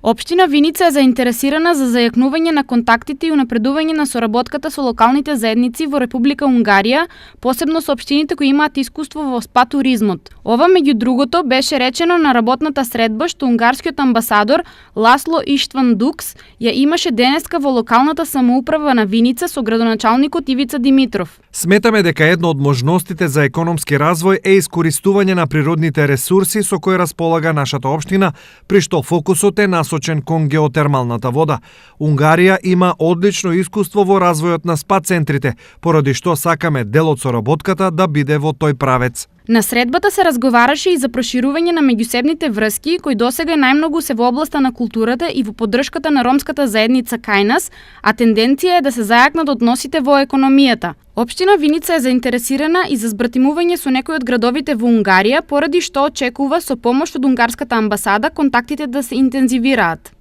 Општина Виница е заинтересирана за зајакнување на контактите и унапредување на соработката со локалните заедници во Република Унгарија, посебно со општините кои имаат искуство во спа туризмот. Ова меѓу другото беше речено на работната средба што унгарскиот амбасадор Ласло Иштван Дукс ја имаше денеска во локалната самоуправа на Виница со градоначалникот Ивица Димитров. Сметаме дека една од можностите за економски развој е искористување на природните ресурси со кои располага нашата општина, при што фокусот е насочен кон геотермалната вода. Унгарија има одлично искуство во развојот на спа центрите, поради што сакаме дел од соработката да биде во тој правец. На средбата се разговараше и за проширување на меѓусебните врски, кои досега најмногу се во областа на културата и во поддршката на ромската заедница кај нас, а тенденција е да се зајакнат односите во економијата. Општина Виница е заинтересирана и за збратимување со некои од градовите во Унгарија, поради што очекува со помош од унгарската амбасада контактите да се интензивираат.